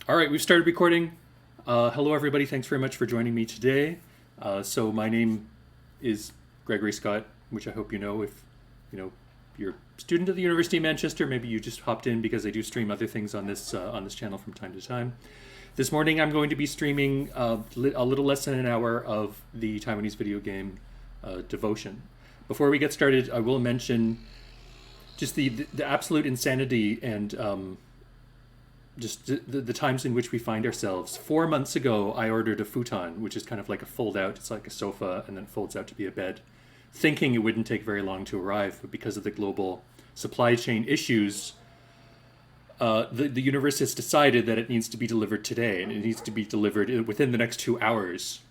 All right, we've started recording. Hello, everybody. Thanks very much for joining me today. So my name is Gregory Scott, which I hope you know. If you're a student at the University of Manchester, maybe you just hopped in because I do stream other things on this channel from time to time. This morning, I'm going to be streaming a little less than an hour of the Taiwanese video game Devotion. Before we get started, I will mention just the absolute insanity and just the times in which we find ourselves. 4 months ago, I ordered a futon, which is kind of like a fold out. It's like a sofa and then it folds out to be a bed, thinking it wouldn't take very long to arrive. But because of the global supply chain issues, the universe has decided that it needs to be delivered today, and it needs to be delivered within the next 2 hours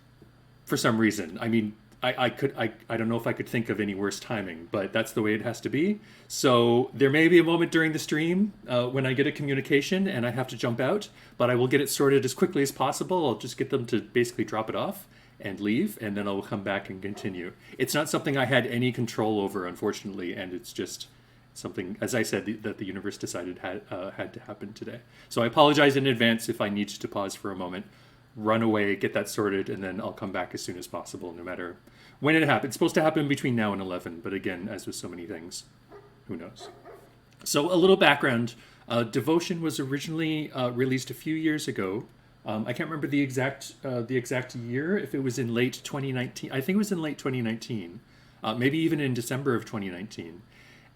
for some reason. I mean, I don't know if I could think of any worse timing, but that's the way it has to be. So there may be a moment during the stream when I get a communication and I have to jump out, but I will get it sorted as quickly as possible. I'll just get them to basically drop it off and leave, and then I'll come back and continue. It's not something I had any control over, unfortunately, and it's just something, as I said, that the universe decided had to happen today. So I apologize in advance if I need to pause for a moment, run away, get that sorted, and then I'll come back as soon as possible, no matter when it happens. It's supposed to happen between now and 11, but again, as with so many things, who knows? So a little background. Devotion was originally released a few years ago. I can't remember the exact year, if it was in late 2019. I think it was in late 2019, maybe even in December of 2019.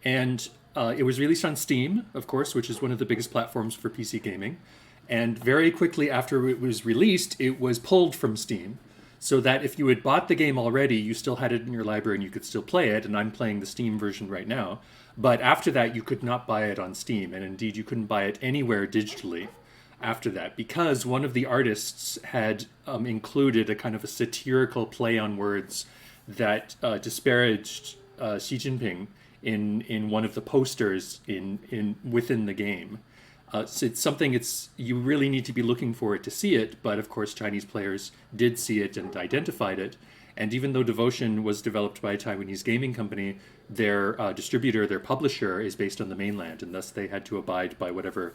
And it was released on Steam, of course, which is one of the biggest platforms for PC gaming. And very quickly after it was released, it was pulled from Steam, so that if you had bought the game already, you still had it in your library and you could still play it. And I'm playing the Steam version right now. But after that, you could not buy it on Steam. And indeed, you couldn't buy it anywhere digitally after that, because one of the artists had included a kind of a satirical play on words that disparaged Xi Jinping in one of the posters within the game. So it's something you really need to be looking for it to see it, but of course Chinese players did see it and identified it. And even though Devotion was developed by a Taiwanese gaming company, their distributor, their publisher, is based on the mainland, and thus they had to abide by whatever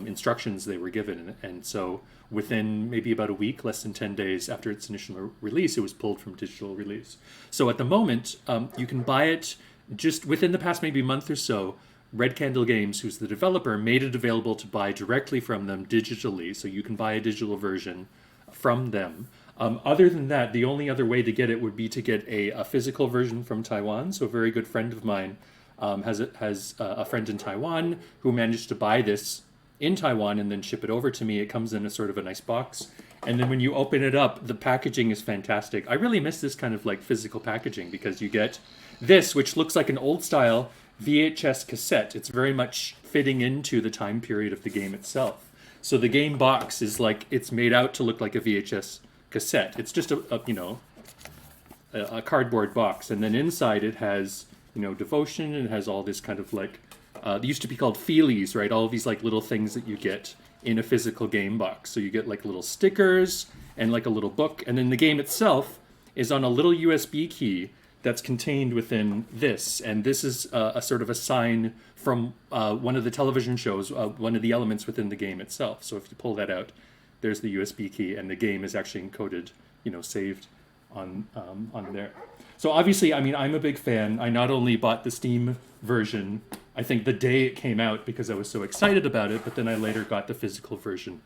instructions they were given. And so within maybe about a week, less than 10 days after its initial release, it was pulled from digital release. So at the moment, you can buy it just within the past maybe month or so. Red Candle Games, who's the developer, made it available to buy directly from them digitally, so you can buy a digital version from them. Other than that, the only other way to get it would be to get a physical version from Taiwan. So a very good friend of mine has a friend in Taiwan who managed to buy this in Taiwan and then ship it over to me. It comes in a sort of a nice box. And then when you open it up, the packaging is fantastic. I really miss this kind of like physical packaging, because you get this, which looks like an old style VHS cassette. It's very much fitting into the time period of the game itself. So the game box is like, it's made out to look like a VHS cassette. It's just a cardboard box, and then inside it has Devotion, and it has all this kind of like they used to be called feelies, right? All of these like little things that you get in a physical game box. So you get like little stickers and like a little book, and then the game itself is on a little USB key that's contained within this. And this is a sort of a sign from one of the television shows, one of the elements within the game itself. So if you pull that out, there's the USB key, and the game is actually encoded, saved on there. So obviously, I mean, I'm a big fan. I not only bought the Steam version, I think the day it came out, because I was so excited about it, but then I later got the physical version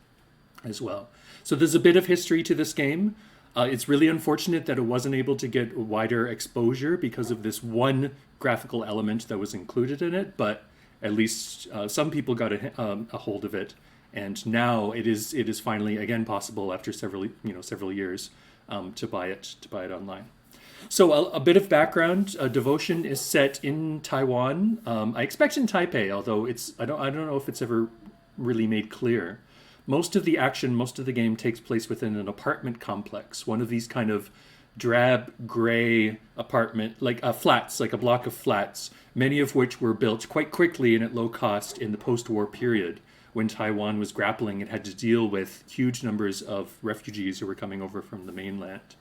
as well. So there's a bit of history to this game. It's really unfortunate that it wasn't able to get wider exposure because of this one graphical element that was included in it, but at least some people got a hold of it, and now it is finally again possible after several years to buy it online. So a bit of background: Devotion is set in Taiwan. I expect in Taipei, although I don't know if it's ever really made clear. Most of the action, most of the game takes place within an apartment complex, one of these kind of drab gray apartment, like flats, like a block of flats, many of which were built quite quickly and at low cost in the post-war period, when Taiwan was grappling and had to deal with huge numbers of refugees who were coming over from the mainland.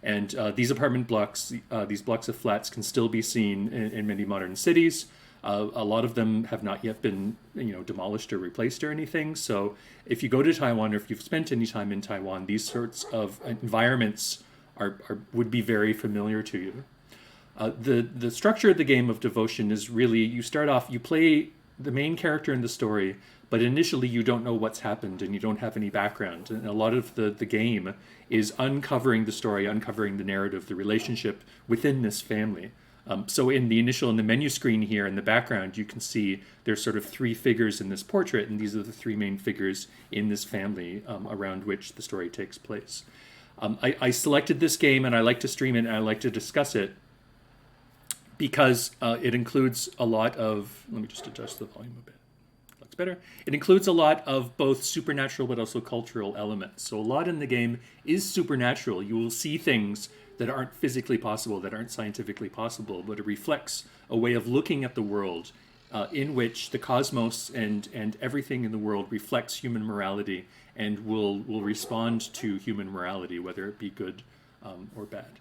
And these apartment blocks, these blocks of flats, can still be seen in many modern cities. A lot of them have not yet been, demolished or replaced or anything. So if you go to Taiwan, or if you've spent any time in Taiwan, these sorts of environments would be very familiar to you. The structure of the game of Devotion is really, you start off, you play the main character in the story, but initially you don't know what's happened and you don't have any background. And a lot of the game is uncovering the story, uncovering the narrative, the relationship within this family. So in the menu screen here in the background, you can see there's sort of three figures in this portrait, and these are the three main figures in this family around which the story takes place. I selected this game, and I like to stream it, and I like to discuss it because it includes a lot of, let me just adjust the volume a bit. Looks better. It includes a lot of both supernatural but also cultural elements. So a lot in the game is supernatural. You will see things that aren't physically possible, that aren't scientifically possible, but it reflects a way of looking at the world in which the cosmos and everything in the world reflects human morality and will respond to human morality, whether it be good or bad.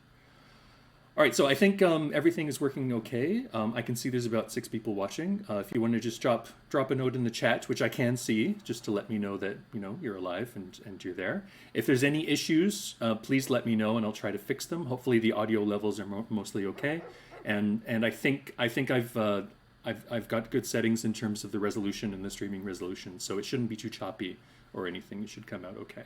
All right, so I think everything is working okay. I can see there's about 6 people watching. If you want to just drop a note in the chat, which I can see, just to let me know that you're alive and you're there. If there's any issues, please let me know and I'll try to fix them. Hopefully the audio levels are mostly okay, and I think I've got good settings in terms of the resolution and the streaming resolution, so it shouldn't be too choppy or anything. It should come out okay.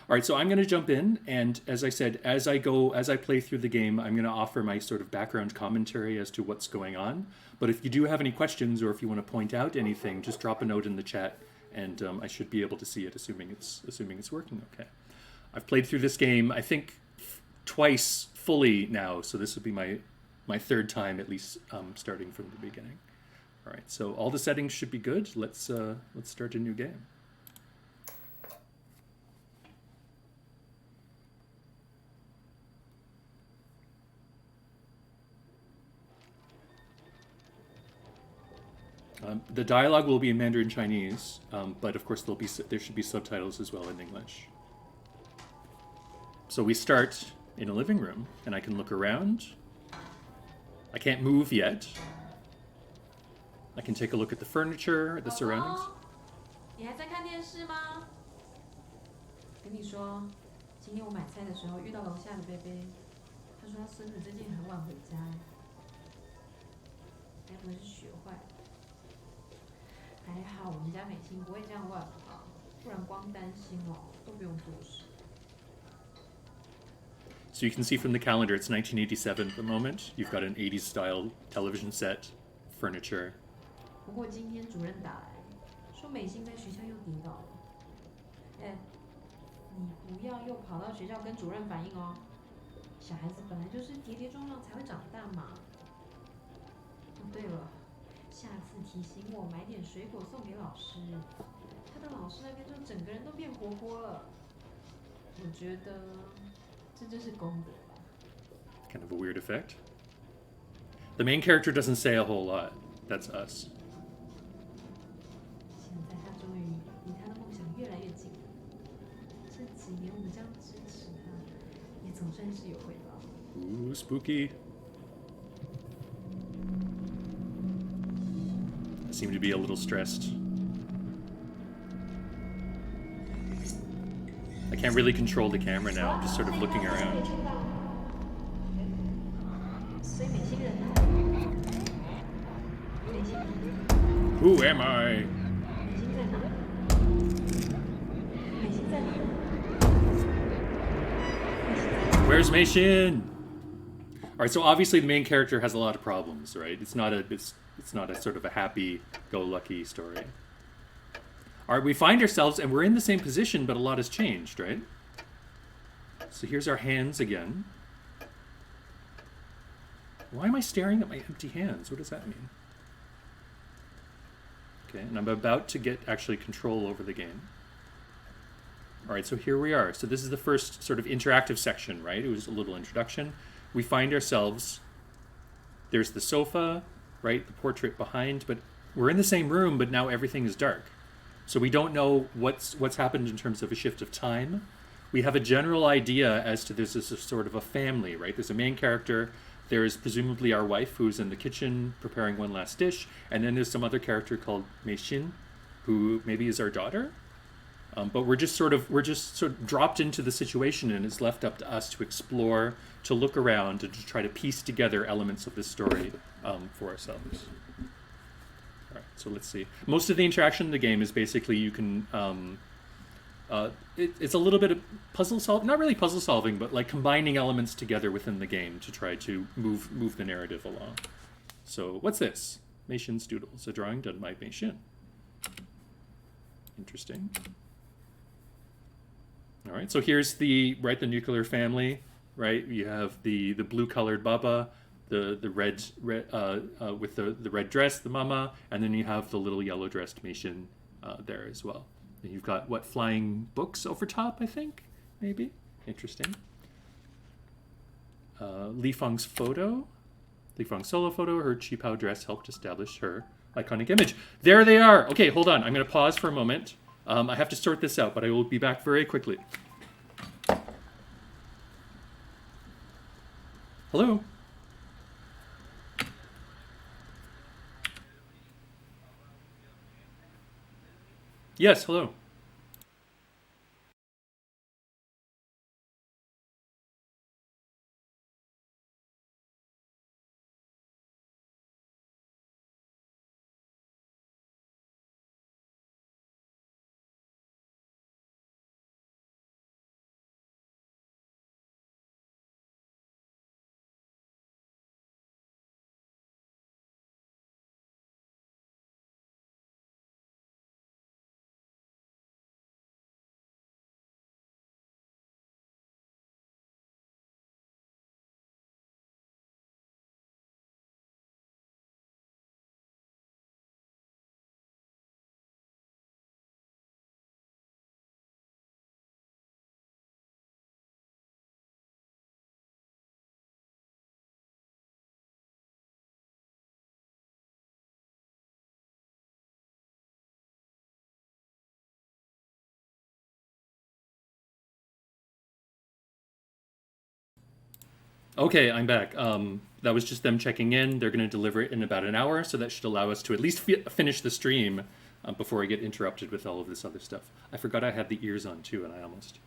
All right, so I'm going to jump in, and as I said, as I play through the game, I'm going to offer my sort of background commentary as to what's going on. But if you do have any questions, or if you want to point out anything, just drop a note in the chat, and I should be able to see it, assuming it's working okay. I've played through this game, I think, twice fully now, so this would be my third time at least, starting from the beginning. All right, so all the settings should be good. Let's start a new game. The dialogue will be in Mandarin Chinese, but of course there should be subtitles as well in English. So we start in a living room, and I can look around. I can't move yet. I can take a look at the furniture, the surroundings. 你还在看电视吗？跟你说，今天我买菜的时候遇到楼下的贝贝，他说他孙子最近很晚回家，该不会是学坏了？还好我们家美心不会这样乱跑，不然光担心都不用做事。 So you can see from the calendar, it's 1987 at the moment. You've got an 80s style television set, furniture. 不过今天主任打来，说美心在学校又跌倒了。哎，你不要又跑到学校跟主任反映哦。小孩子本来就是跌跌撞撞才会长大嘛。哦，对了，下次提醒我买点水果送给老师。他的老师那边就整个人都变活泼了。我觉得。 这就是功德吧。 Kind of a weird effect. The main character doesn't say a whole lot. That's us. 现在他终于离他的梦想越来越近了。这几年我们这样支持他，也总算是有回报。 Ooh, spooky. I seem to be a little stressed. I can't really control the camera now. I'm just sort of looking around. Who am I? Where's Mei Xin? All right, so obviously the main character has a lot of problems, right? It's not a sort of a happy-go-lucky story. All right, we find ourselves, and we're in the same position, but a lot has changed, right? So here's our hands again. Why am I staring at my empty hands? What does that mean? Okay, and I'm about to get actually control over the game. All right, so here we are. So this is the first sort of interactive section, right? It was a little introduction. We find ourselves, there's the sofa, right? The portrait behind, but we're in the same room, but now everything is dark. So we don't know what's happened in terms of a shift of time. We have a general idea as to this is a sort of a family, right? There's a main character, There is presumably our wife who's in the kitchen preparing one last dish, and then there's some other character called Mei Xin, who maybe is our daughter. But we're just sort of dropped into the situation, and it's left up to us to explore, to look around, and to try to piece together elements of this story for ourselves. All right, so let's see. Most of the interaction in the game is basically you can. It's a little bit of puzzle solving, not really puzzle solving, but like combining elements together within the game to try to move the narrative along. So what's this? Mei Xin's Doodles, a drawing done by Mei Xin. Interesting. All right, so here's the nuclear family, right? You have the blue colored Baba, the red with the red dress, the mama, and then you have the little yellow dressed Mei Xin there as well. And you've got what, flying books over top, I think, maybe. Interesting. Li Feng's photo, Li Feng's solo photo. Her qipao dress helped establish her iconic image. There they are. Okay, hold on. I'm going to pause for a moment. I have to sort this out, but I will be back very quickly. Hello? Yes, hello. Okay, I'm back. That was just them checking in. They're going to deliver it in about an hour, so that should allow us to at least finish the stream before I get interrupted with all of this other stuff. I forgot I had the ears on too, and I almost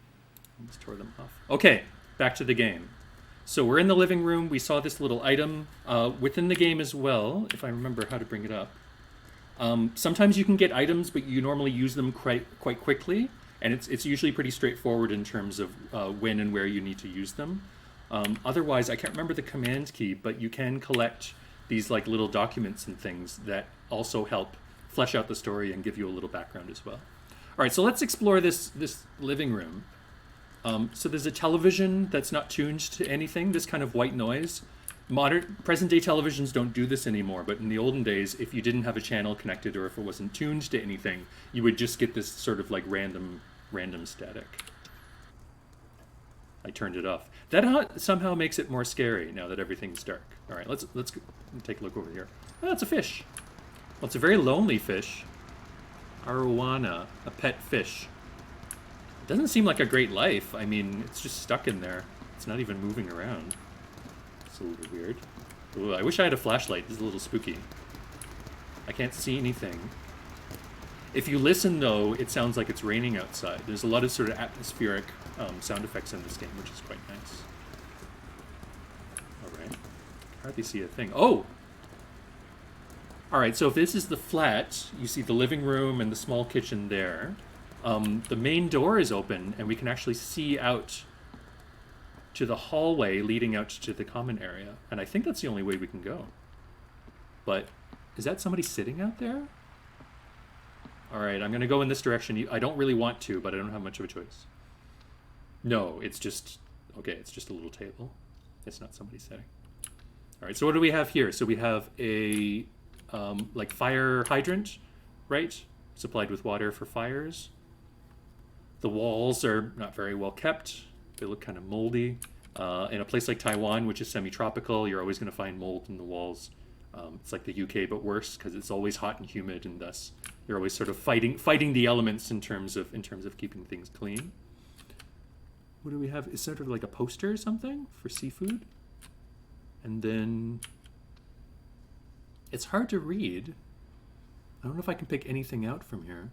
tore them off. Okay, back to the game. So we're in the living room. We saw this little item within the game as well, if I remember how to bring it up. Sometimes you can get items, but you normally use them quite quickly, and it's usually pretty straightforward in terms of when and where you need to use them. Otherwise, I can't remember the command key, but you can collect these like little documents and things that also help flesh out the story and give you a little background as well. All right, so let's explore this living room. So there's a television that's not tuned to anything, this kind of white noise. Present-day televisions don't do this anymore, but in the olden days, if you didn't have a channel connected or if it wasn't tuned to anything, you would just get this sort of like random static. I turned it off. That somehow makes it more scary now that everything's dark. All right, let's take a look over here. Oh, that's a fish. Well, it's a very lonely fish. Arowana, a pet fish. It doesn't seem like a great life. I mean, it's just stuck in there. It's not even moving around. It's a little weird. Ooh, I wish I had a flashlight. This is a little spooky. I can't see anything. If you listen, though, it sounds like it's raining outside. There's a lot of sort of atmospheric sound effects in this game, which is quite nice. All right. Hardly see a thing. Oh! All right, so if this is the flat, you see the living room and the small kitchen there. The main door is open, and we can actually see out to the hallway leading out to the common area. And I think that's the only way we can go. But is that somebody sitting out there? All right, I'm going to go in this direction. I don't really want to, but I don't have much of a choice. No, it's just... Okay, it's just a little table. It's not somebody sitting. All right, so what do we have here? So we have a like fire hydrant, right? Supplied with water for fires. The walls are not very well kept. They look kind of moldy. In a place like Taiwan, which is semi-tropical, you're always going to find mold in the walls. It's like the UK, but worse because it's always hot and humid, and thus they're always sort of fighting the elements in terms of keeping things clean. What do we have? Is sort of like a poster or something for seafood? And then it's hard to read. I don't know if I can pick anything out from here.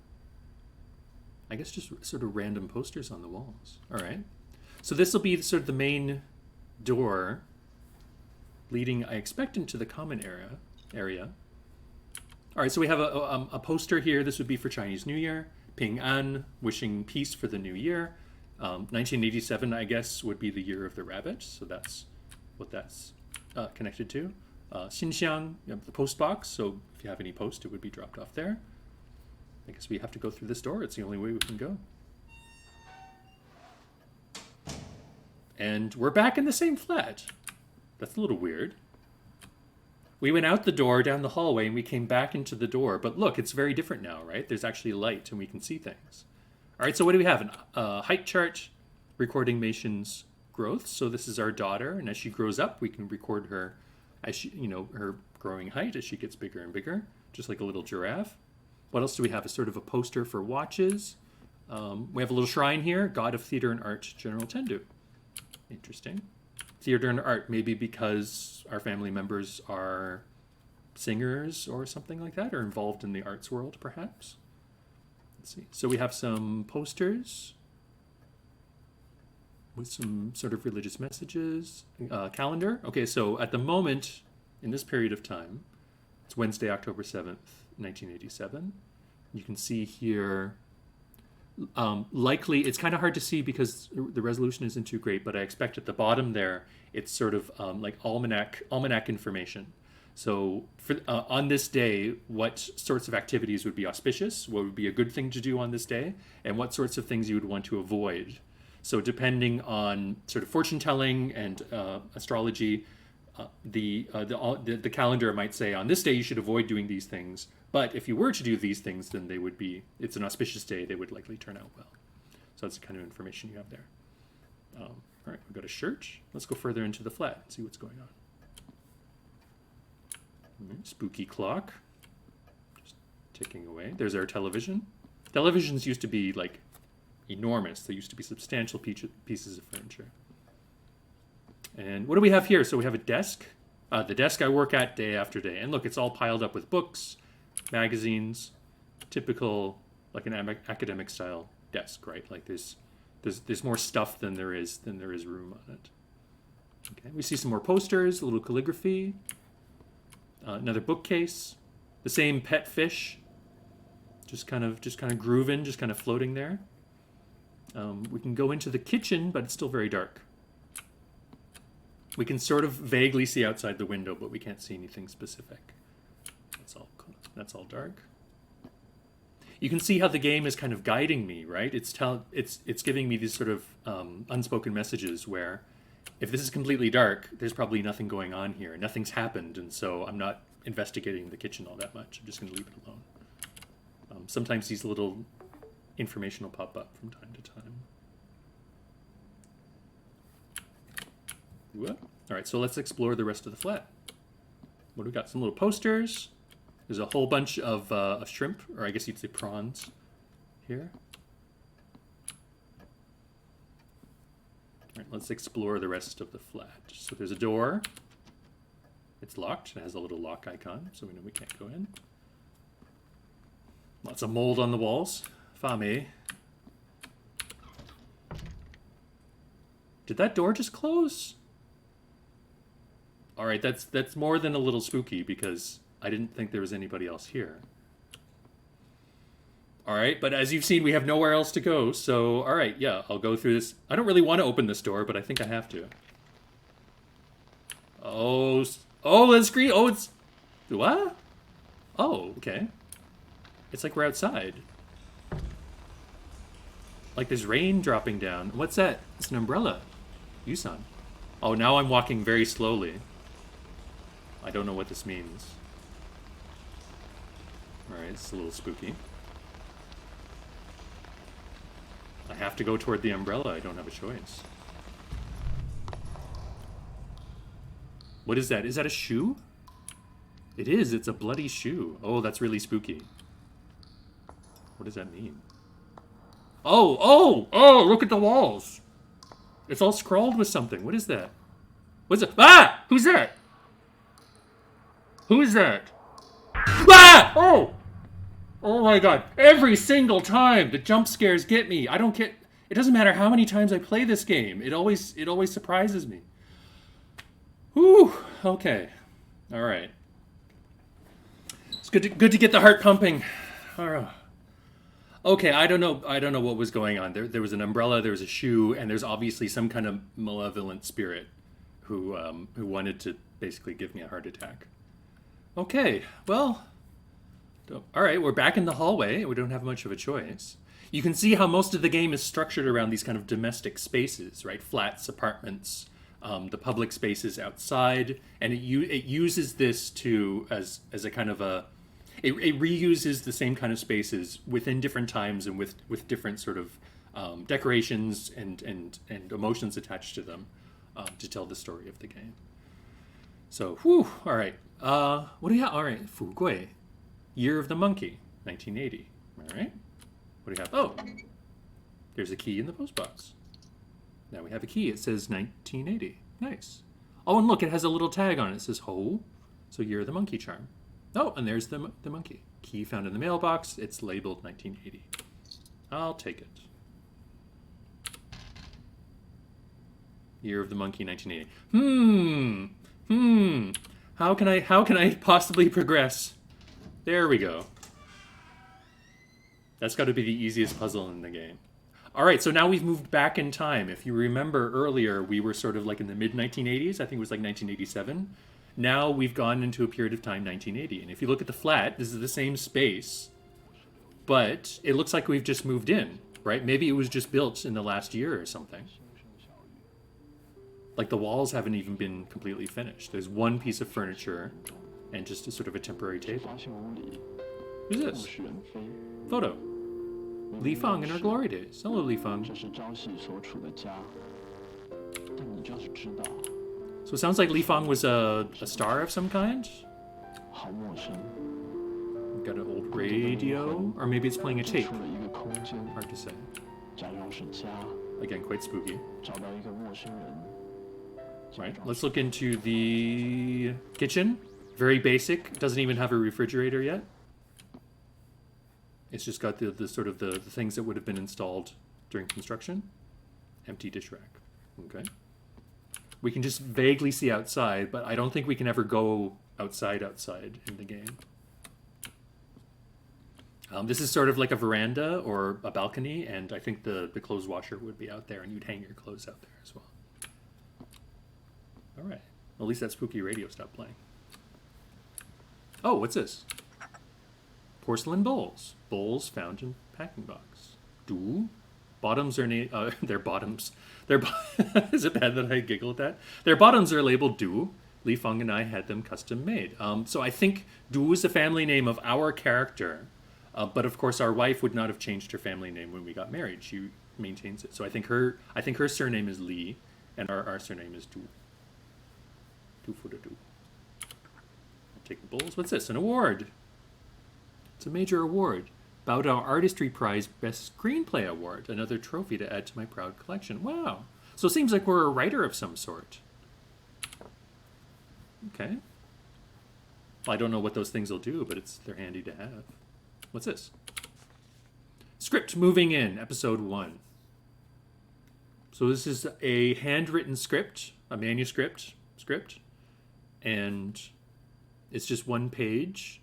I guess just sort of random posters on the walls. All right. So this will be sort of the main door leading, I expect, into the common area. All right, so we have a poster here. This would be for Chinese New Year. Ping An, wishing peace for the new year. 1987, I guess, would be the year of the rabbit. So that's what that's connected to. Xinxiang, you have the post box. So if you have any post, it would be dropped off there. I guess we have to go through this door. It's the only way we can go. And we're back in the same flat. That's a little weird. We went out the door down the hallway and we came back into the door. But look, it's very different now, right? There's actually light and we can see things. All right, so what do we have? A height chart recording Mei Xin's growth. So this is our daughter, and as she grows up, we can record her as she, her growing height as she gets bigger and bigger, just like a little giraffe. What else do we have? A sort of a poster for watches. We have a little shrine here, God of Theater and Art, General Tendu. Interesting. Theater and art, maybe because our family members are singers or something like that, or involved in the arts world, perhaps. Let's see. So we have some posters with some sort of religious messages. Calendar. Okay, so at the moment, in this period of time, it's Wednesday, October 7th, 1987. You can see here, likely, it's kind of hard to see because the resolution isn't too great, but I expect at the bottom there, it's sort of like almanac information. So on this day, what sorts of activities would be auspicious? What would be a good thing to do on this day? And what sorts of things you would want to avoid? So depending on sort of fortune telling and astrology, the calendar might say on this day you should avoid doing these things. But if you were to do these things, then it's an auspicious day. They would likely turn out well. So that's the kind of information you have there. All right, we've got a shirt. Let's go further into the flat and see what's going on. Spooky clock. Just ticking away. There's our television. Televisions used to be like enormous. They used to be substantial pieces of furniture. And what do we have here? So we have a desk. The desk I work at day after day. And look, it's all piled up with books, magazines, typical like an academic style desk, right? Like there's more stuff than there is room on it. Okay, we see some more posters, a little calligraphy. Another bookcase, the same pet fish, just kind of grooving, just kind of floating there. We can go into the kitchen, but it's still very dark. We can sort of vaguely see outside the window, but we can't see anything specific. That's all dark. You can see how the game is kind of guiding me, right? It's giving me these sort of unspoken messages where, if this is completely dark, there's probably nothing going on here. Nothing's happened, and so I'm not investigating the kitchen all that much. I'm just going to leave it alone. Sometimes these little information will pop up from time to time. Whoop. All right, so let's explore the rest of the flat. What do we got? Some little posters. There's a whole bunch of shrimp, or I guess you'd say prawns, here. All right, let's explore the rest of the flat. So there's a door. It's locked. It has a little lock icon, so we know we can't go in. Lots of mold on the walls. Fame. Did that door just close? All right, that's more than a little spooky because I didn't think there was anybody else here. All right, but as you've seen, we have nowhere else to go. So, all right, yeah, I'll go through this. I don't really want to open this door, but I think I have to. Oh, the screen. Oh, it's... What? Oh, okay. It's like we're outside. Like there's rain dropping down. What's that? It's an umbrella. Yusan. Oh, now I'm walking very slowly. I don't know what this means. Alright, it's a little spooky. I have to go toward the umbrella. I don't have a choice. What is that? Is that a shoe? It is. It's a bloody shoe. Oh, that's really spooky. What does that mean? Oh, look at the walls. It's all scrawled with something. What is that? What's it? Ah! Who's that? Who's that? Ah! Oh! Oh my god. Every single time the jump scares get me. I don't get it doesn't matter how many times I play this game. It always surprises me. Whew. Okay. All right. It's good to get the heart pumping. All right. Okay, I don't know what was going on. There was an umbrella, there was a shoe, and there's obviously some kind of malevolent spirit who wanted to basically give me a heart attack. Okay, well, all right, we're back in the hallway. We don't have much of a choice. You can see how most of the game is structured around these kind of domestic spaces, right? Flats, apartments, the public spaces outside, and it uses this to as a kind of a it reuses the same kind of spaces within different times and with different sort of decorations and emotions attached to them to tell the story of the game. So, whew, all right. What do you have? All right, Fu Gui, Year of the Monkey, 1980. All right. What do you have? Oh, there's a key in the postbox. Now we have a key. It says 1980. Nice. Oh, and look, it has a little tag on it. It says Ho, so Year of the Monkey charm. Oh, and there's the monkey. Key found in the mailbox. It's labeled 1980. I'll take it. Year of the Monkey, 1980. How can I possibly progress? There we go. That's got to be the easiest puzzle in the game. All right, so now we've moved back in time. If you remember earlier, we were sort of like in the mid-1980s. I think it was like 1987. Now we've gone into a period of time, 1980. And if you look at the flat, this is the same space, but it looks like we've just moved in, right? Maybe it was just built in the last year or something. Like the walls haven't even been completely finished. There's one piece of furniture and just a sort of a temporary table. Who's this? Photo. Li Feng in her glory days. Hello, Li Feng. So it sounds like Li Feng was a star of some kind. We've got an old radio, or maybe it's playing a tape. Hard to say. Again, quite spooky. Right, let's look into the kitchen. Very basic. Doesn't even have a refrigerator yet. It's just got the sort of the things that would have been installed during construction. Empty dish rack. Okay. We can just vaguely see outside, but I don't think we can ever go outside in the game. This is sort of like a veranda or a balcony, and I think the clothes washer would be out there, and you'd hang your clothes out there as well. All right. Well, at least that spooky radio stopped playing. Oh, what's this? Porcelain bowls. Bowls found in packing box. Du. Bottoms are their bottoms. Is it bad that I giggle at that? Their bottoms are labeled Du. Li Feng and I had them custom made. So I think Du is the family name of our character, but of course our wife would not have changed her family name when we got married. She maintains it. So I think her surname is Li, and our surname is Du. Du for the Du. I'll take the bowls. What's this? An award. It's a major award. Baodao Artistry Prize Best Screenplay Award. Another trophy to add to my proud collection. Wow. So it seems like we're a writer of some sort. Okay. Well, I don't know what those things will do, but they're handy to have. What's this? Script moving in, episode 1. So this is a handwritten script, a manuscript script, and it's just one page.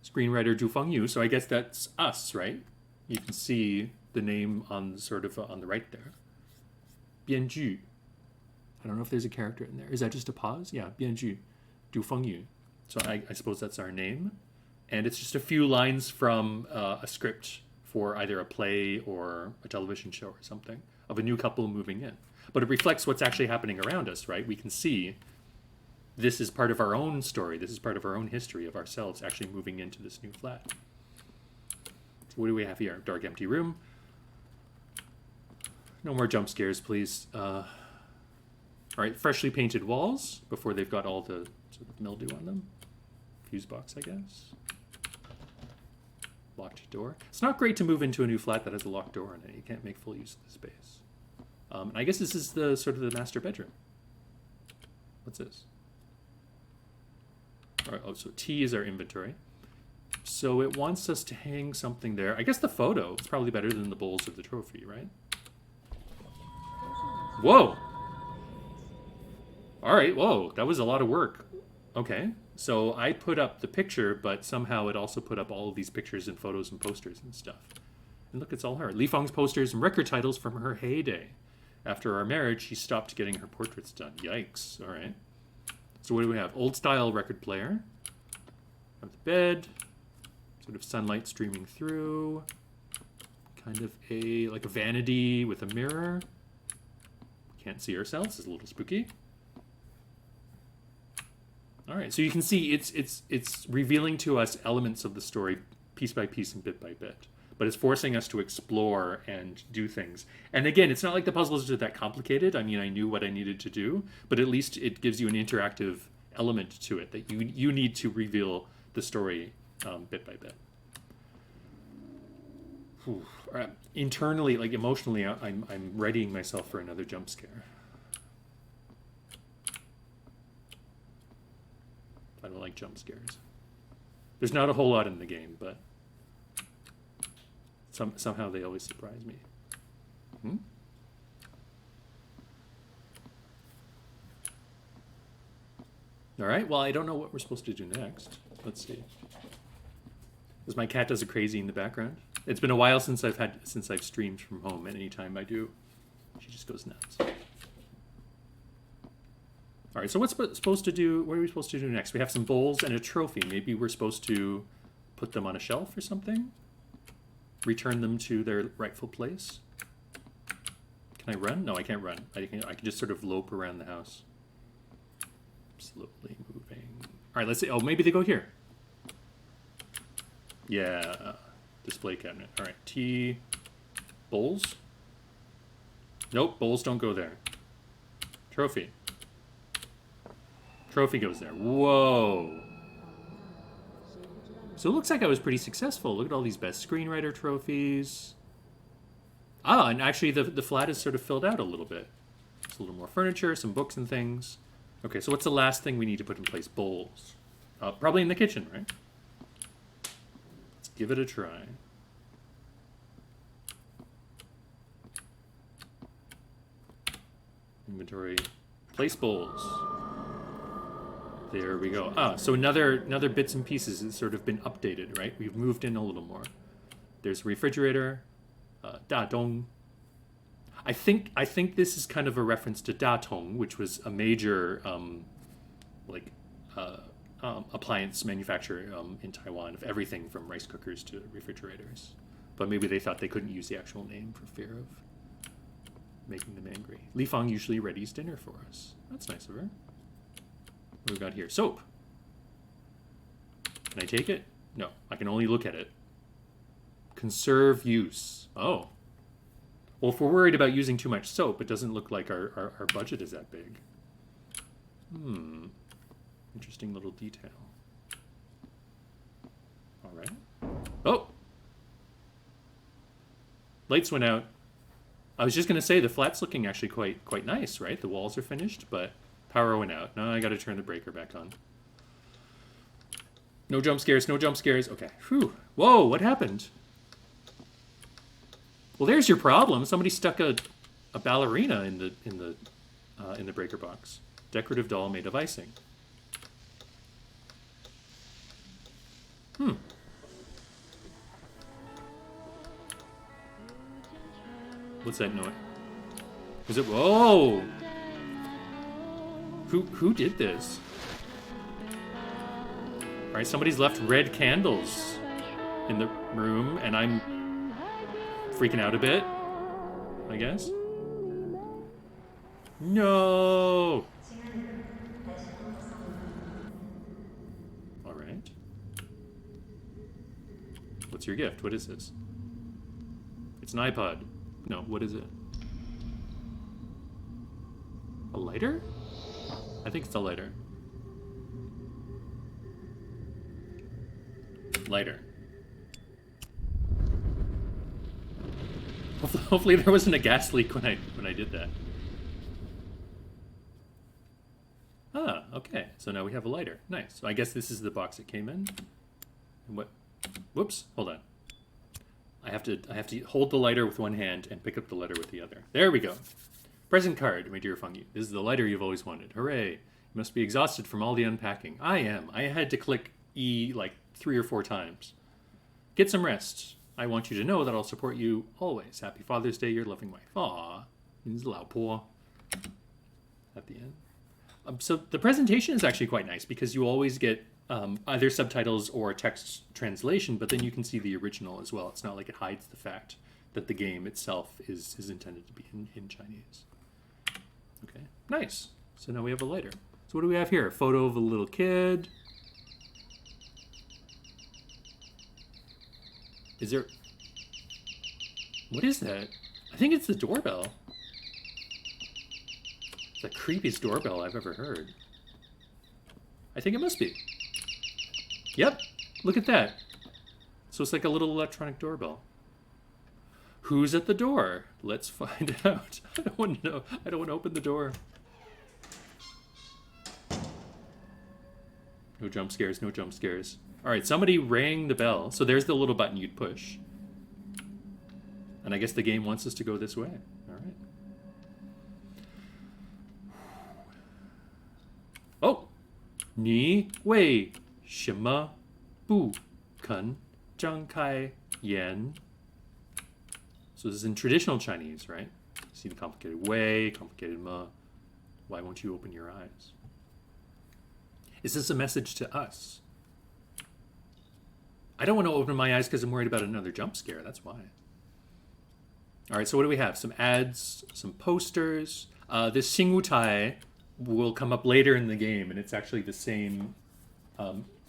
Screenwriter Zhu Fengyu, so I guess that's us, right? You can see the name on sort of on the right there. Bianju. I don't know if there's a character in there. Is that just a pause? Yeah, Bianju. Zhu Fengyu. So I suppose that's our name. And it's just a few lines from a script for either a play or a television show or something of a new couple moving in. But it reflects what's actually happening around us, right? We can see this is part of our own story. This is part of our own history of ourselves actually moving into this new flat. So what do we have here? Dark, empty room. No more jump scares, please. All right, freshly painted walls before they've got all the sort of mildew on them. Fuse box, I guess. Locked door. It's not great to move into a new flat that has a locked door in it. You can't make full use of the space. I guess this is the sort of the master bedroom. What's this? So T is our inventory. So it wants us to hang something there. I guess the photo is probably better than the bowls or the trophy, right? Whoa! All right, whoa, that was a lot of work. Okay, so I put up the picture, but somehow it also put up all of these pictures and photos and posters and stuff. And look, it's all her. Li Feng's posters and record titles from her heyday. After our marriage, she stopped getting her portraits done. Yikes, all right. So what do we have? Old style record player. Have the bed. Sort of sunlight streaming through. Kind of like a vanity with a mirror. Can't see ourselves. It's a little spooky. All right, so you can see it's revealing to us elements of the story piece by piece and bit by bit. But it's forcing us to explore and do things. And again, it's not like the puzzles are that complicated. I mean, I knew what I needed to do, but at least it gives you an interactive element to it that you need to reveal the story bit by bit. Whew. Internally, like emotionally, I'm readying myself for another jump scare. I don't like jump scares. There's not a whole lot in the game, but somehow they always surprise me. All right, well, I don't know what we're supposed to do next. Let's see. Because my cat does a crazy in the background. It's been a while since I've streamed from home, and anytime I do, she just goes nuts. All right, so what's supposed to do? What are we supposed to do next? We have some bowls and a trophy. Maybe we're supposed to put them on a shelf or something. Return them to their rightful place. Can I run? No, I can't run. I can just sort of lope around the house. Slowly moving. All right, let's see. Oh, maybe they go here. Yeah, display cabinet. All right, T, bowls. Nope, bowls don't go there. Trophy. Trophy goes there. Whoa. So it looks like I was pretty successful. Look at all these best screenwriter trophies. Ah, and actually the flat is sort of filled out a little bit. It's a little more furniture, some books and things. Okay, so what's the last thing we need to put in place? Bowls. Probably in the kitchen, right? Let's give it a try. Inventory. Place bowls. There we go. So another bits and pieces has sort of been updated, right? We've moved in a little more. There's a refrigerator. Da Dong. I think this is kind of a reference to Da Tong, which was a major appliance manufacturer in Taiwan of everything from rice cookers to refrigerators. But maybe they thought they couldn't use the actual name for fear of making them angry. Li Feng usually readies dinner for us. That's nice of her. What do we got here? Soap. Can I take it? No, I can only look at it. Conserve use. Oh. Well, if we're worried about using too much soap, it doesn't look like our budget is that big. Interesting little detail. All right. Oh! Lights went out. I was just going to say the flat's looking actually quite nice, right? The walls are finished, but power went out. Now I got to turn the breaker back on. No jump scares, no jump scares. Okay. Whew. Whoa, what happened? Well, there's your problem. Somebody stuck a ballerina in the breaker box. Decorative doll made of icing. What's that noise? Is it? Whoa! Who did this? All right, somebody's left red candles in the room, and I'm freaking out a bit, I guess. No! All right. What's your gift? What is this? It's an iPod. No, what is it? A lighter? I think it's a lighter. Lighter. Hopefully there wasn't a gas leak when I did that. Ah, Okay, so now we have a lighter. Nice. So I guess this is the box it came in. And what? Whoops, hold on. I have to hold the lighter with one hand and pick up the letter with the other. There we go. Present card, my dear Fungi. This is the lighter you've always wanted. Hooray. You must be exhausted from all the unpacking. I am. I had to click E like 3 or 4 times. Get some rest. I want you to know that I'll support you always. Happy Father's Day, your loving wife. Aww. Means Lao Po. At the end. So the presentation is actually quite nice because you always get either subtitles or text translation, but then you can see the original as well. It's not like it hides the fact that the game itself is intended to be in Chinese. Okay, nice. So now we have a lighter. So what do we have here? A photo of a little kid. Is there... What is that? I think it's the doorbell. The creepiest doorbell I've ever heard. I think it must be. Yep, look at that. So it's like a little electronic doorbell. Who's at the door? Let's find out. I don't want to know. I don't want to open the door. No jump scares, no jump scares. All right, somebody rang the bell. So there's the little button you'd push. And I guess the game wants us to go this way. All right. Oh! 你为什么不肯张开眼? So this is in traditional Chinese, right? See the complicated way, complicated ma. Why won't you open your eyes? Is this a message to us? I don't want to open my eyes because I'm worried about another jump scare. That's why. All right, so what do we have? Some ads, some posters. This Xingwu will come up later in the game, and it's actually the same.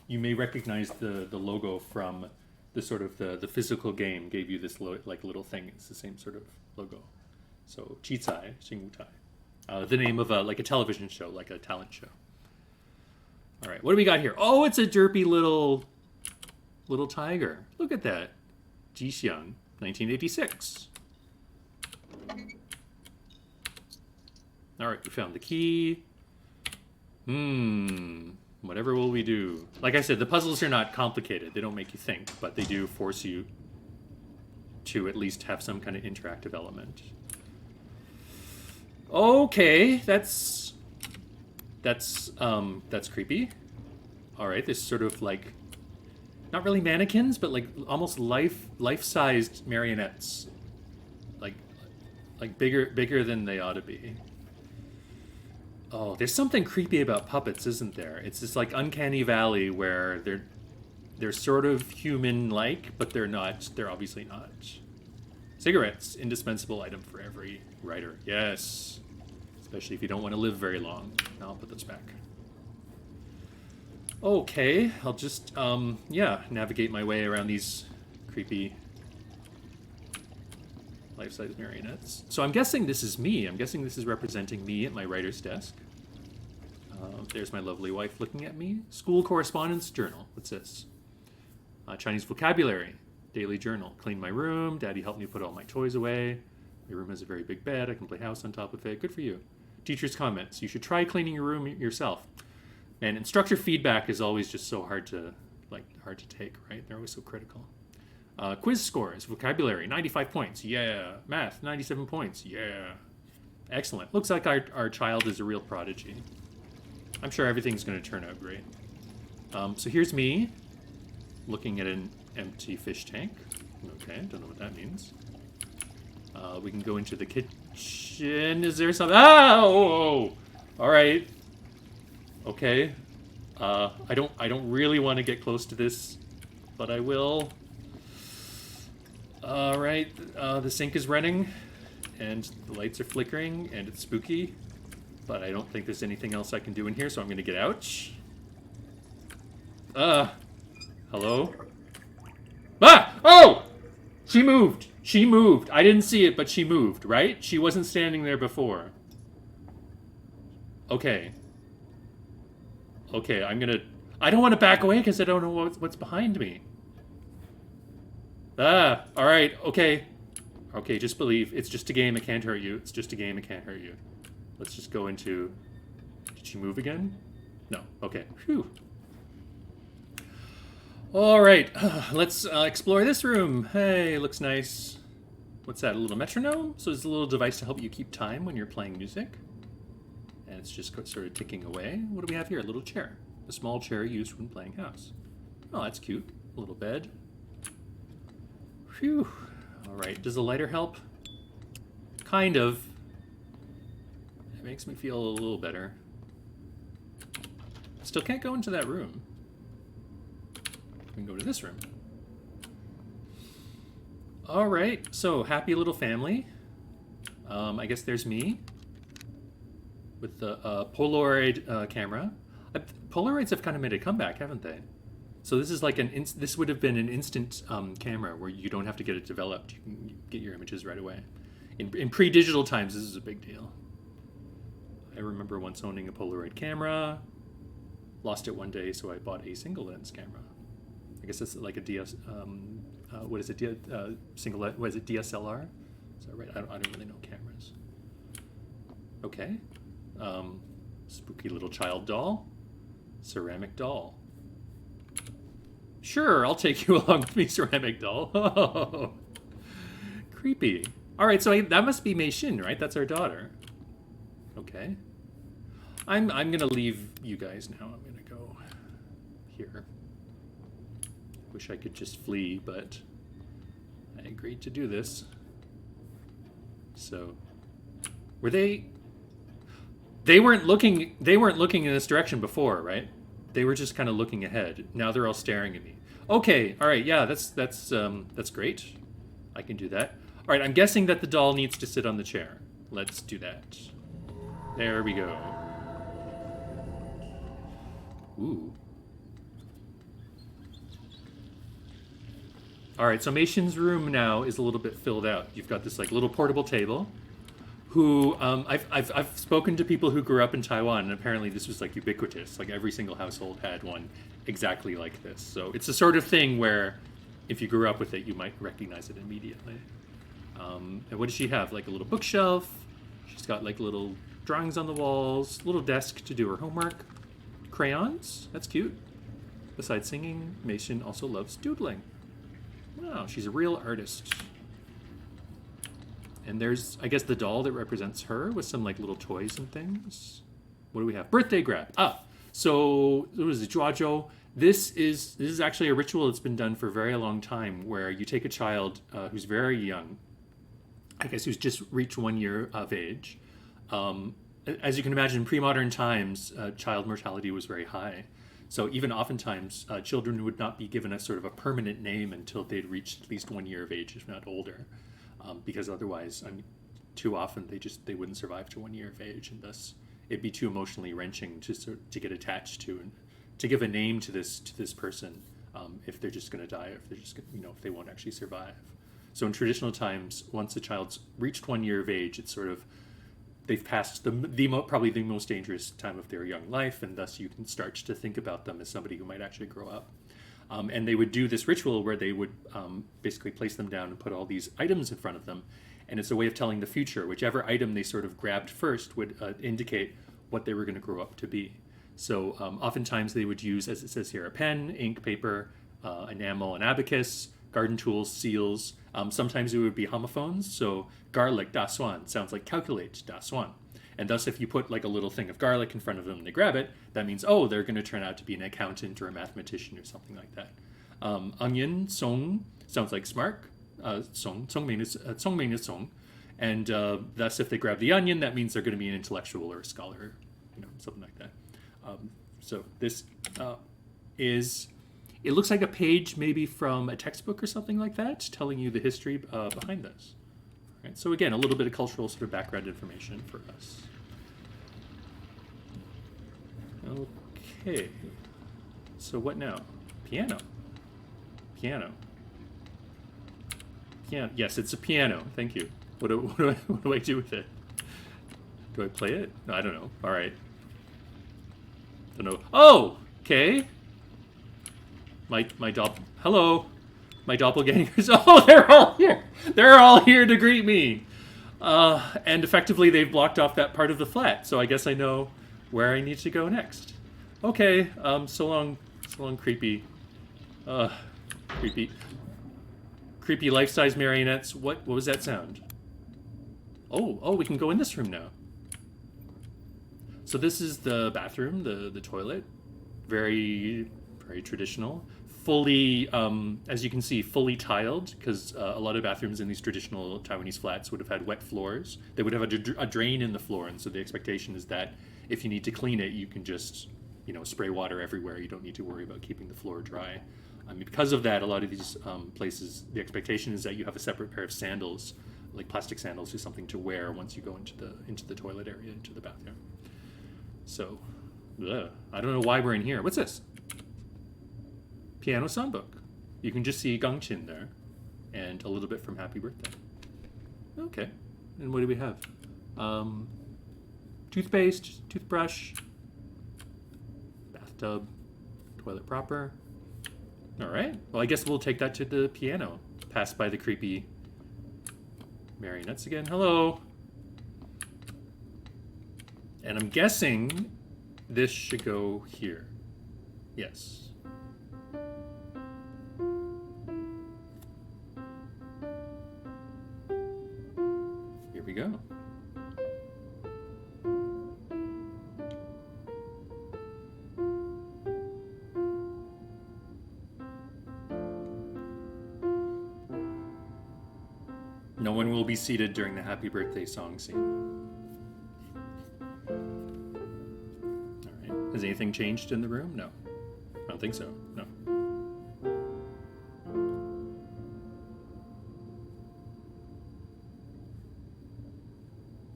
You may recognize the logo from the sort of the physical game gave you this like little thing. It's the same sort of logo. So Qicai, Xingwu Tai. The name of like a television show, like a talent show. All right, what do we got here? Oh, it's a derpy little tiger. Look at that. Jixiang, 1986. All right, we found the key. Whatever will we do? Like I said, the puzzles are not complicated. They don't make you think, but they do force you to at least have some kind of interactive element. Okay, that's creepy. All right, this sort of like, not really mannequins, but like almost life-sized marionettes, like bigger than they ought to be. Oh, there's something creepy about puppets, isn't there? It's this like uncanny valley where they're sort of human-like, but they're not. They're obviously not. Cigarettes, indispensable item for every writer. Yes, especially if you don't want to live very long. Now I'll put those back. Okay, I'll just navigate my way around these creepy life-size marionettes. So I'm guessing this is me. I'm guessing this is representing me at my writer's desk. There's my lovely wife looking at me. School correspondence journal. What's this? Chinese vocabulary. Daily journal. Clean my room. Daddy helped me put all my toys away. My room has a very big bed. I can play house on top of it. Good for you. Teacher's comments. You should try cleaning your room yourself. Man, instructor feedback is always just so hard to take, right? They're always so critical. Quiz scores. Vocabulary, 95 points. Yeah. Math, 97 points. Yeah. Excellent. Looks like our child is a real prodigy. I'm sure everything's going to turn out great. So here's me looking at an empty fish tank. Okay, don't know what that means. We can go into the kitchen. Is there something? Oh! All right. Okay. I don't really want to get close to this, but I will. All right. The sink is running, and the lights are flickering, and it's spooky. But I don't think there's anything else I can do in here, so I'm going to get out. Hello? Ah! Oh! She moved. She moved. I didn't see it, but she moved, right? She wasn't standing there before. Okay. Okay, I don't want to back away because I don't know what's behind me. All right, okay. Okay, just believe. It's just a game, it can't hurt you. It's just a game, it can't hurt you. Let's just go into... Did she move again? No. Okay. Phew. All right. Let's explore this room. Hey, looks nice. What's that? A little metronome? So it's a little device to help you keep time when you're playing music. And it's just sort of ticking away. What do we have here? A little chair. A small chair used when playing house. Oh, that's cute. A little bed. Phew. All right. Does the lighter help? Kind of. It makes me feel a little better. Still can't go into that room. We can go to this room. All right. So, happy little family. I guess there's me with the Polaroid camera. Polaroids have kind of made a comeback, haven't they? So this is like this would have been an instant camera where you don't have to get it developed. You can get your images right away. In pre-digital times, this is a big deal. I remember once owning a Polaroid camera. Lost it one day, so I bought a single lens camera. I guess it's like a DS. What is it? Single. What is it? DSLR? Is that right? I don't really know cameras. Okay. Spooky little child doll. Ceramic doll. Sure, I'll take you along with me, ceramic doll. Oh, creepy. All right, so that must be Mei Xin, right? That's our daughter. Okay. I'm gonna leave you guys now. I'm gonna go here. Wish I could just flee, but I agreed to do this. So, were they? They weren't looking in this direction before, right? They were just kind of looking ahead. Now they're all staring at me. Okay, all right, yeah, that's great. I can do that. All right, I'm guessing that the doll needs to sit on the chair. Let's do that. There we go. Ooh. All right, so Mei Xin's room now is a little bit filled out. You've got this like little portable table. Who I've spoken to people who grew up in Taiwan, and apparently this was like ubiquitous. Like every single household had one exactly like this. So it's the sort of thing where if you grew up with it, you might recognize it immediately. And what does she have? Like a little bookshelf. She's got like little drawings on the walls, little desk to do her homework, crayons. That's cute. Besides singing, Mei Xin also loves doodling. Wow, she's a real artist. And there's, I guess, the doll that represents her with some like little toys and things. What do we have? Birthday grab. So what is it? Juazhou. This is actually a ritual that's been done for a very long time, where you take a child who's very young, I guess who's just reached 1 year of age. As you can imagine, in pre-modern times, child mortality was very high. So even oftentimes, children would not be given a sort of a permanent name until they'd reached at least 1 year of age, if not older. Because otherwise, too often they wouldn't survive to 1 year of age, and thus it'd be too emotionally wrenching to get attached to and to give a name to this person if they're just going to die, if they're just if they won't actually survive. So in traditional times, once a child's reached 1 year of age, it's sort of they've passed probably the most dangerous time of their young life, and thus you can start to think about them as somebody who might actually grow up. And they would do this ritual where they would basically place them down and put all these items in front of them. And it's a way of telling the future. Whichever item they sort of grabbed first would indicate what they were going to grow up to be. So oftentimes they would use, as it says here, a pen, ink, paper, enamel, an abacus, garden tools, seals. Sometimes it would be homophones. So garlic, da suan, sounds like calculate, da suan. And thus, if you put like a little thing of garlic in front of them and they grab it, that means, oh, they're going to turn out to be an accountant or a mathematician or something like that. Onion, song, sounds like smart. Song, congming is song. And thus, if they grab the onion, that means they're going to be an intellectual or a scholar, something like that. So this it looks like a page maybe from a textbook or something like that, telling you the history behind this. Right, so again, a little bit of cultural sort of background information for us. Okay. So what now? Piano. Piano. Piano. Yes, it's a piano. Thank you. What do I do with it? Do I play it? No, I don't know. All right. Don't know. Oh, okay. My hello. My doppelgangers. Oh, they're all here. They're all here to greet me. And effectively, they've blocked off that part of the flat. So I guess I know where I need to go next. Okay, so long, creepy. Creepy. Creepy life-size marionettes. What was that sound? Oh, we can go in this room now. So this is the bathroom, the toilet. Very, very traditional. Fully, as you can see, fully tiled, because a lot of bathrooms in these traditional Taiwanese flats would have had wet floors. They would have a drain in the floor, and so the expectation is that if you need to clean it, you can just, spray water everywhere. You don't need to worry about keeping the floor dry. Because of that, a lot of these places, the expectation is that you have a separate pair of sandals, like plastic sandals, or something to wear once you go into the toilet area, into the bathroom. So, I don't know why we're in here. What's this? Piano songbook. You can just see Gang Qin there, and a little bit from Happy Birthday. Okay, and what do we have? Toothpaste, toothbrush, bathtub, toilet proper. All right. Well, I guess we'll take that to the piano. Pass by the creepy marionettes again. Hello. And I'm guessing this should go here. Yes. Here we go. No one will be seated during the Happy Birthday song scene. Alright. Has anything changed in the room? No. I don't think so. No.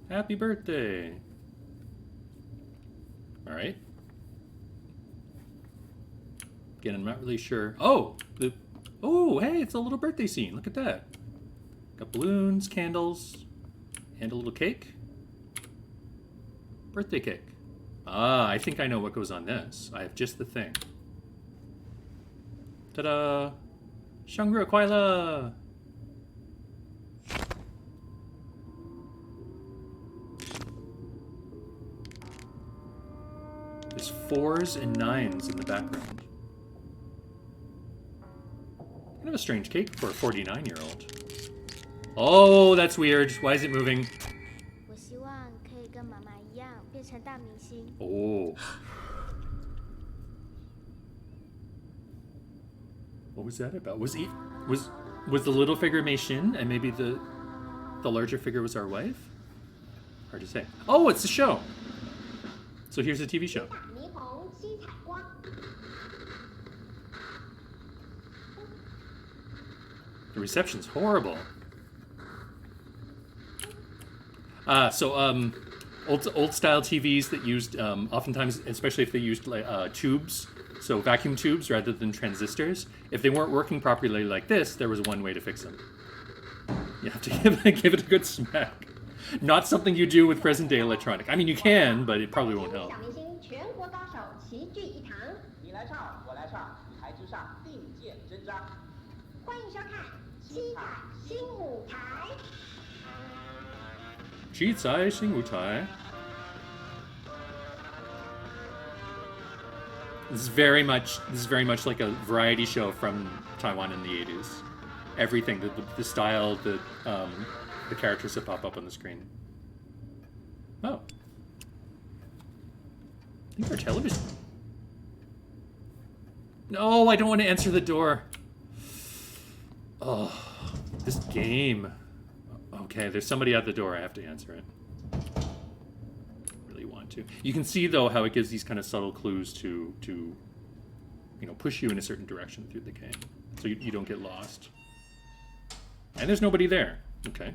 Happy birthday! Alright. Again, I'm not really sure. Oh! Hey, it's a little birthday scene. Look at that. Got balloons, candles, and a little cake. Birthday cake. Ah, I think I know what goes on this. I have just the thing. Ta-da! Shangri Kuaila! There's 4s and 9s in the background. Kind of a strange cake for a 49-year-old. Oh, that's weird. Why is it moving? Oh. What was that about? Was the little figure Mei Xin, and maybe the larger figure was our wife? Hard to say. Oh, it's a show. So here's a TV show. The reception's horrible. Old style TVs that used oftentimes, especially if they used tubes, so vacuum tubes rather than transistors. If they weren't working properly like this, there was one way to fix them. You have to give it a good smack. Not something you do with present day electronic. I mean, you can, but it probably won't help. Jizai Xingwutai. This is very much like a variety show from Taiwan in the 80s. Everything, the style, the characters that pop up on the screen. Oh. I think our television. No, I don't want to answer the door. Oh, this game. Okay, there's somebody at the door. I have to answer it. Really want to. You can see though how it gives these kind of subtle clues to push you in a certain direction through the game, so you don't get lost. And there's nobody there. Okay.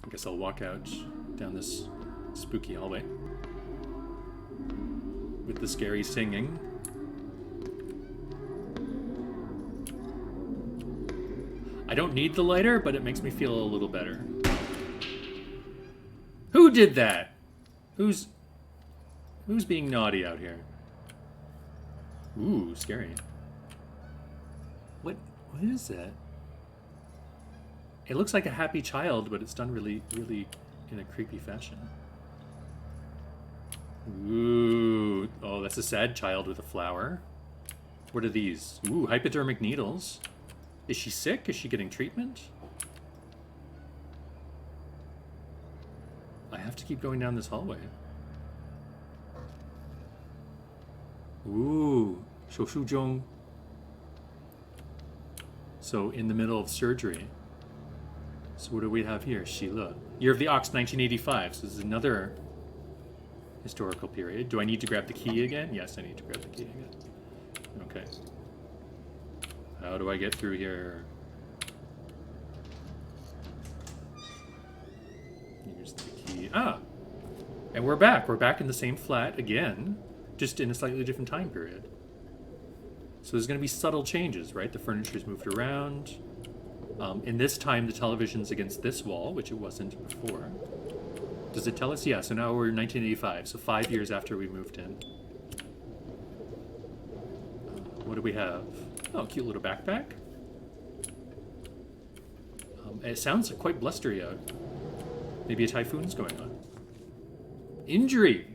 I guess I'll walk out down this spooky hallway with the scary singing. I don't need the lighter, but it makes me feel a little better. Who did that? Who's being naughty out here? Ooh, scary. What is that? It looks like a happy child, but it's done really, really in a creepy fashion. Ooh. Oh, that's a sad child with a flower. What are these? Ooh, hypodermic needles. Is she sick? Is she getting treatment? I have to keep going down this hallway. Ooh. 手术中. So, in the middle of surgery. So what do we have here? Sheila. Year of the Ox, 1985. So this is another historical period. Do I need to grab the key again? Yes, I need to grab the key again. Okay. How do I get through here? Here's the key. Ah! And we're back. We're back in the same flat again, just in a slightly different time period. So there's going to be subtle changes, right? The furniture's moved around. In this time, the television's against this wall, which it wasn't before. Does it tell us? Yeah, so now we're in 1985, so 5 years after we moved in. What do we have? Oh, cute little backpack. It sounds quite blustery out. Maybe a typhoon's going on. Injury!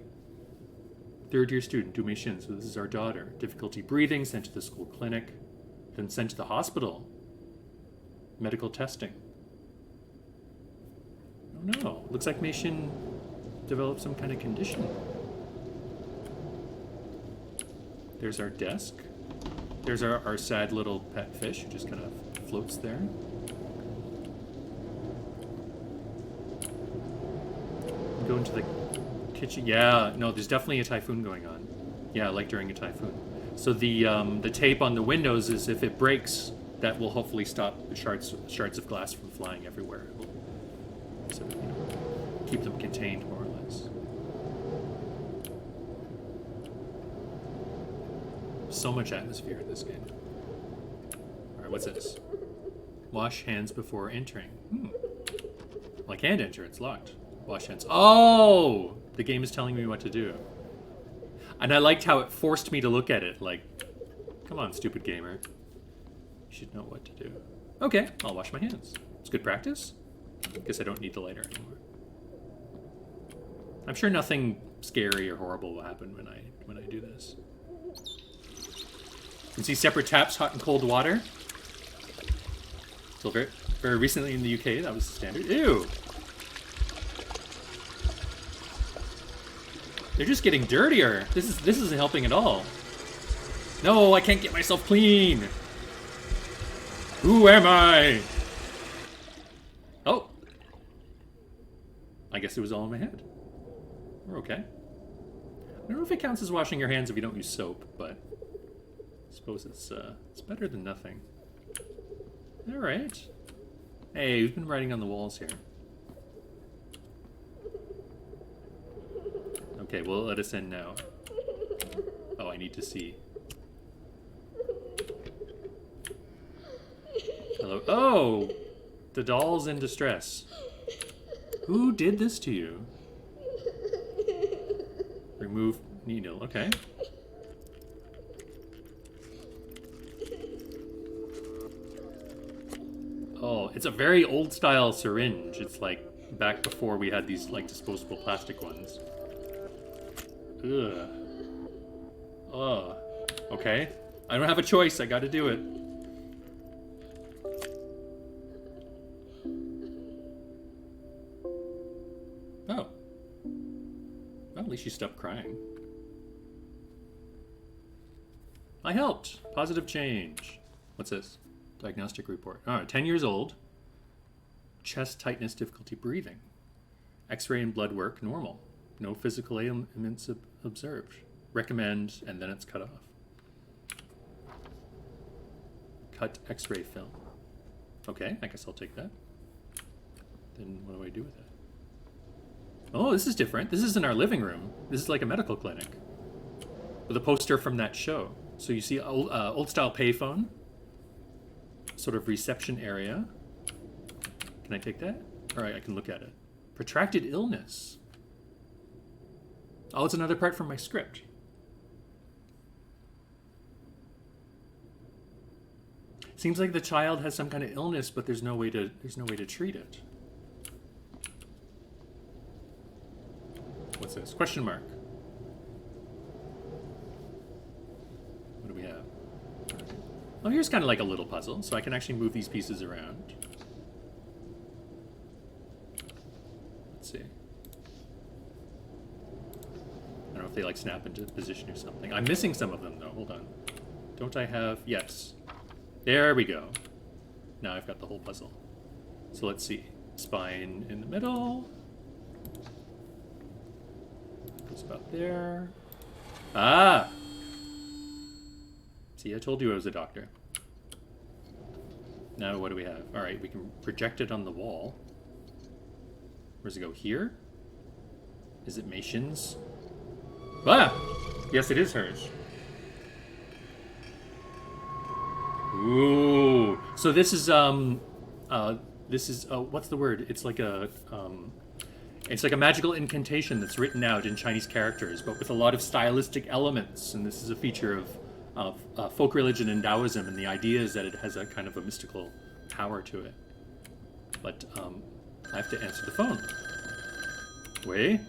Third-year student, Dumei Shin, so this is our daughter. Difficulty breathing, sent to the school clinic, then sent to the hospital. Medical testing. Oh no, looks like Mei Shin developed some kind of condition. There's our desk. There's our sad little pet fish who just kind of floats there. Go into the kitchen. Yeah, no, there's definitely a typhoon going on. Yeah, like during a typhoon. So the tape on the windows is if it breaks, that will hopefully stop the shards of glass from flying everywhere. It will sort of, keep them contained more or less. So much atmosphere in this game. All right, what's this? Wash hands before entering. Well, I can't enter. It's locked. Wash hands. Oh, the game is telling me what to do. And I liked how it forced me to look at it. Like, come on, stupid gamer. You should know what to do. Okay, I'll wash my hands. It's good practice. Guess I don't need the lighter anymore. I'm sure nothing scary or horrible will happen when I do this. You can see separate taps, hot and cold water. Until very recently in the UK, that was the standard. Ew! They're just getting dirtier. This isn't helping at all. No, I can't get myself clean. Who am I? Oh. I guess it was all in my head. We're okay. I don't know if it counts as washing your hands if you don't use soap, but I suppose it's better than nothing. All right. Hey, who's been writing on the walls here? Okay, well, let us in now. Oh, I need to see. Hello. Oh! The doll's in distress. Who did this to you? Remove needle. Okay. Oh, it's a very old-style syringe. It's like back before we had these like disposable plastic ones. Ugh. Oh. Okay. I don't have a choice. I gotta do it. Oh. Well, at least you stopped crying. I helped. Positive change. What's this? Diagnostic report. Oh, 10 years old. Chest tightness, difficulty breathing. X-ray and blood work, normal. No physical ailments observed. Recommend, and then it's cut off. Cut X-ray film. Okay, I guess I'll take that. Then what do I do with it? Oh, this is different. This is in our living room. This is like a medical clinic. With a poster from that show. So you see old-style payphone. Sort of reception area. Can I take that? All right, I can look at it. Protracted illness. Oh, it's another part from my script. Seems like the child has some kind of illness, but there's no way to treat it. What's this? Question mark. What do we have? Oh, here's kind of like a little puzzle, so I can actually move these pieces around. Let's see. I don't know if they like snap into position or something. I'm missing some of them though. Hold on. Don't I have? Yes. There we go. Now I've got the whole puzzle. So let's see. Spine in the middle. Goes about there. Ah! See, I told you I was a doctor. Now what do we have? All right, we can project it on the wall. Where does it go? Here? Is it Meishin's? Ah! Yes, it is hers. Ooh. So this is what's the word? It's like a magical incantation that's written out in Chinese characters, but with a lot of stylistic elements. And this is a feature of folk religion and Taoism, and the idea is that it has a kind of a mystical power to it. But I have to answer the phone. 喂？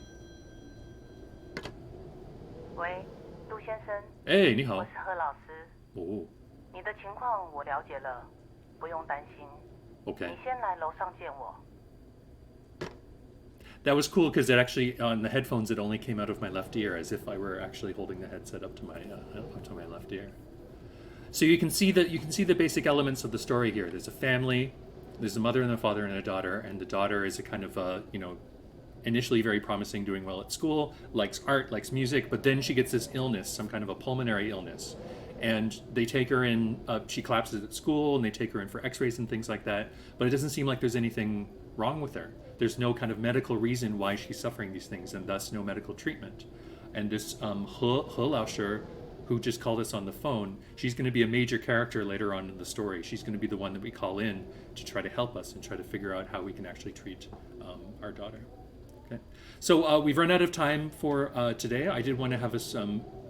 喂，杜先生。哎，你好。我是何老师。哦。你的情况我了解了，不用担心。Okay. 你先来楼上见我。That was cool because it actually on the headphones it only came out of my left ear, as if I were actually holding the headset up to my left ear. So you can see the basic elements of the story here. There's a family, there's a mother and a father and a daughter, and the daughter is a kind of initially very promising, doing well at school, likes art, likes music, but then she gets this illness, some kind of a pulmonary illness. And they take her in, she collapses at school, and they take her in for x-rays and things like that, but it doesn't seem like there's anything wrong with her. There's no kind of medical reason why she's suffering these things, and thus no medical treatment. And this He Laoshi, who just called us on the phone, she's going to be a major character later on in the story. She's going to be the one that we call in to try to help us and try to figure out how we can actually treat our daughter. Okay, so we've run out of time for today. I did want to have us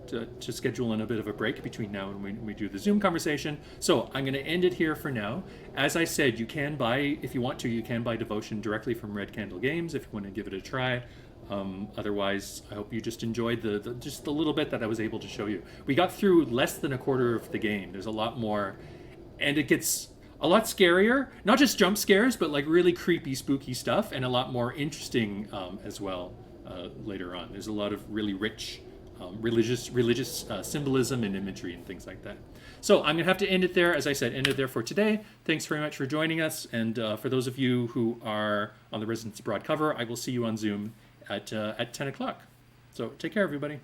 to schedule in a bit of a break between now and when we do the Zoom conversation. So I'm going to end it here for now. As I said, you can buy, if you want to, you can buy Devotion directly from Red Candle Games if you want to give it a try. Otherwise, I hope you just enjoyed just the little bit that I was able to show you. We got through less than a quarter of the game. There's a lot more, and it gets a lot scarier. Not just jump scares, but like really creepy, spooky stuff, and a lot more interesting as well later on. There's a lot of really rich religious symbolism and imagery and things like that. So I'm going to have to end it there. As I said, end it there for today. Thanks very much for joining us. And for those of you who are on the Residence Abroad cover, I will see you on Zoom at 10 o'clock. So take care, everybody.